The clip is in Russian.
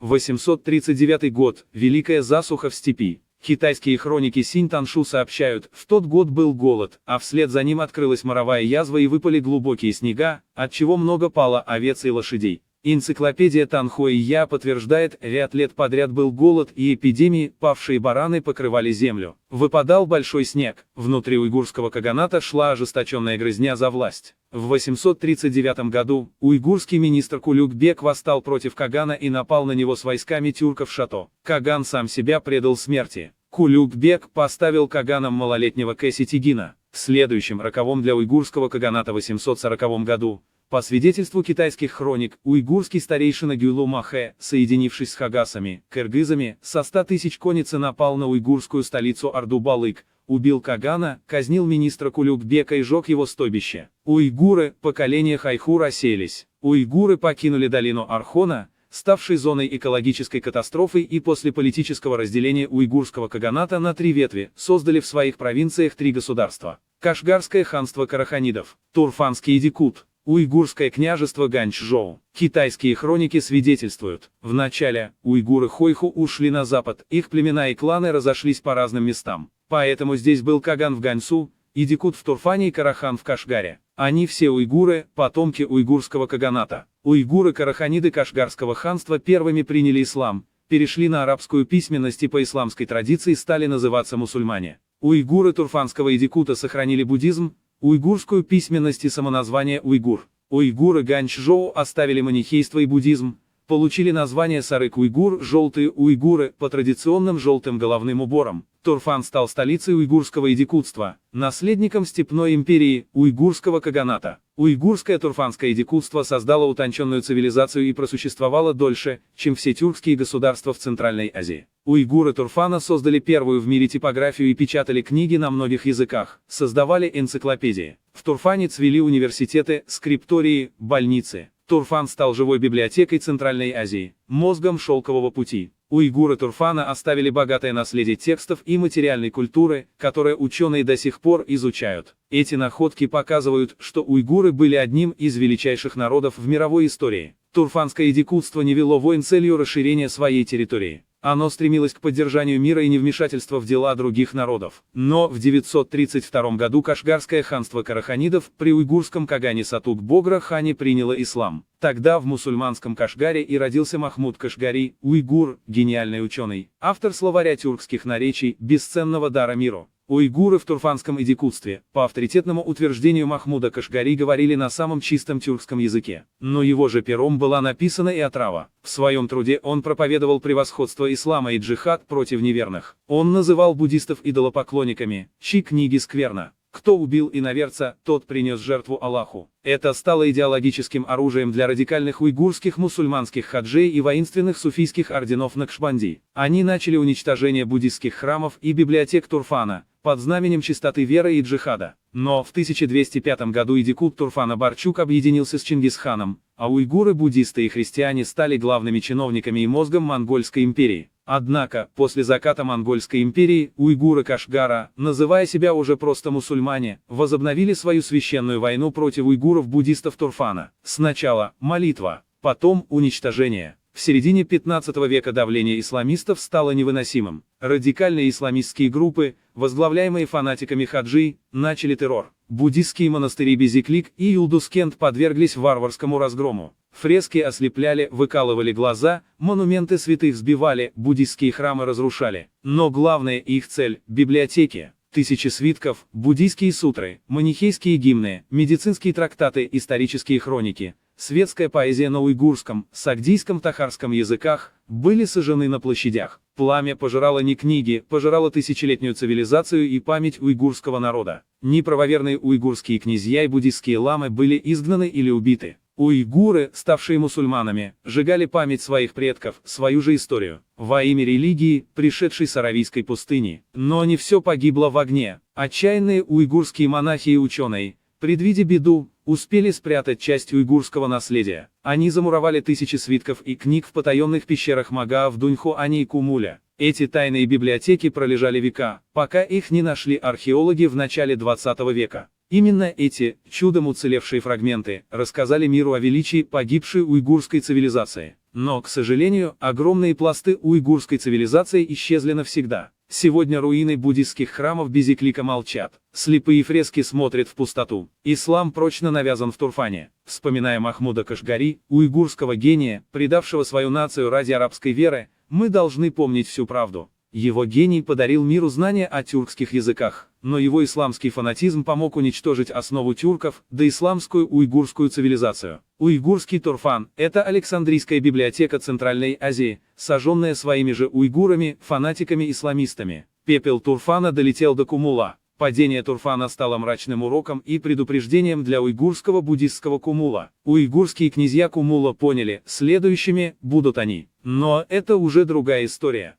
839 год, Великая засуха в степи. Китайские хроники Синь-Таншу сообщают, в тот год был голод, а вслед за ним открылась моровая язва и выпали глубокие снега, отчего много пало овец и лошадей. Энциклопедия Танхуэйя подтверждает, ряд лет подряд был голод и эпидемии, павшие бараны покрывали землю. Выпадал большой снег, внутри уйгурского каганата шла ожесточенная грызня за власть. В 839 году, уйгурский министр Кулюк-бек восстал против Кагана и напал на него с войсками тюрков Шато. Каган сам себя предал смерти. Кулюк-бек поставил Каганом малолетнего Кэси-Тигина. В следующем роковом для уйгурского каганата 840 году, по свидетельству китайских хроник, уйгурский старейшина Гюйлу-Махе, соединившись с хагасами, кыргызами, со 100 тысяч конницы напал на уйгурскую столицу Орду-Балык, убил Кагана, казнил министра Кулюк-бека и сжег его стойбище. Уйгуры, поколения Хайху рассеялись. Уйгуры покинули долину Архона, ставшей зоной экологической катастрофы, и после политического разделения уйгурского каганата на три ветви, создали в своих провинциях три государства. Кашгарское ханство караханидов, Турфанский идикут, уйгурское княжество Ганчжоу. Китайские хроники свидетельствуют, в начале, уйгуры Хойху ушли на запад, их племена и кланы разошлись по разным местам. Поэтому здесь был Каган в Ганьсу, идикут в Турфане и Карахан в Кашгаре. Они все уйгуры, потомки уйгурского каганата. Уйгуры-караханиды Кашгарского ханства первыми приняли ислам, перешли на арабскую письменность и по исламской традиции стали называться мусульмане. Уйгуры Турфанского идикута сохранили буддизм, уйгурскую письменность и самоназвание уйгур. Уйгуры Ганчжоу оставили манихейство и буддизм, получили название сарык-уйгур, желтые уйгуры, по традиционным желтым головным уборам. Турфан стал столицей уйгурского идикутства, наследником степной империи, уйгурского каганата. Уйгурское турфанское идикутство создало утонченную цивилизацию и просуществовало дольше, чем все тюркские государства в Центральной Азии. Уйгуры Турфана создали первую в мире типографию и печатали книги на многих языках, создавали энциклопедии. В Турфане цвели университеты, скриптории, больницы. Турфан стал живой библиотекой Центральной Азии, мозгом шелкового пути. Уйгуры Турфана оставили богатое наследие текстов и материальной культуры, которое ученые до сих пор изучают. Эти находки показывают, что уйгуры были одним из величайших народов в мировой истории. Турфанское идикутство не вело войн с целью расширения своей территории. Оно стремилось к поддержанию мира и невмешательства в дела других народов. Но в 932 году Кашгарское ханство караханидов при уйгурском кагане Сатук-Богра хане приняло ислам. Тогда в мусульманском Кашгаре и родился Махмуд Кашгари, уйгур, гениальный ученый, автор словаря тюркских наречий, бесценного дара миру. Уйгуры в турфанском идикутстве, по авторитетному утверждению Махмуда Кашгари, говорили на самом чистом тюркском языке. Но его же пером была написана и отрава. В своем труде он проповедовал превосходство ислама и джихад против неверных. Он называл буддистов идолопоклонниками, чьи книги скверно. Кто убил иноверца, тот принес жертву Аллаху. Это стало идеологическим оружием для радикальных уйгурских мусульманских хаджей и воинственных суфийских орденов Накшбанди. Они начали уничтожение буддистских храмов и библиотек Турфана, под знаменем чистоты веры и джихада. Но в 1205 году идикут Турфана Барчук объединился с Чингисханом, а уйгуры, буддисты и христиане стали главными чиновниками и мозгом Монгольской империи. Однако, после заката Монгольской империи, уйгуры Кашгара, называя себя уже просто мусульмане, возобновили свою священную войну против уйгуров-буддистов Турфана. Сначала молитва, потом уничтожение. В середине 15 века давление исламистов стало невыносимым. Радикальные исламистские группы, возглавляемые фанатиками хаджи, начали террор. Буддистские монастыри Безиклик и Юлдускент подверглись варварскому разгрому. Фрески ослепляли, выкалывали глаза, монументы святых сбивали, буддистские храмы разрушали. Но главная их цель – библиотеки. Тысячи свитков, буддийские сутры, манихейские гимны, медицинские трактаты, исторические хроники, светская поэзия на уйгурском, сагдийском, тахарском языках, были сожжены на площадях. Пламя пожирало не книги, пожирало тысячелетнюю цивилизацию и память уйгурского народа. Неправоверные уйгурские князья и буддистские ламы были изгнаны или убиты. Уйгуры, ставшие мусульманами, сжигали память своих предков, свою же историю, во имя религии, пришедшей с Аравийской пустыни. Но не все погибло в огне. Отчаянные уйгурские монахи и ученые, предвидя беду, успели спрятать часть уйгурского наследия. Они замуровали тысячи свитков и книг в потаенных пещерах Магаа в Дуньхуане и Кумуля. Эти тайные библиотеки пролежали века, пока их не нашли археологи в начале 20 века. Именно эти, чудом уцелевшие фрагменты, рассказали миру о величии погибшей уйгурской цивилизации. Но, к сожалению, огромные пласты уйгурской цивилизации исчезли навсегда. Сегодня руины буддистских храмов Безиклика молчат. Слепые фрески смотрят в пустоту. Ислам прочно навязан в Турфане. Вспоминая Махмуда Кашгари, уйгурского гения, предавшего свою нацию ради арабской веры, мы должны помнить всю правду. Его гений подарил миру знания о тюркских языках, но его исламский фанатизм помог уничтожить основу тюрков, да исламскую уйгурскую цивилизацию. Уйгурский Турфан – это Александрийская библиотека Центральной Азии, сожженная своими же уйгурами, фанатиками-исламистами. Пепел Турфана долетел до Кумула. Падение Турфана стало мрачным уроком и предупреждением для уйгурского буддистского Кумула. Уйгурские князья Кумула поняли, следующими будут они. Но это уже другая история.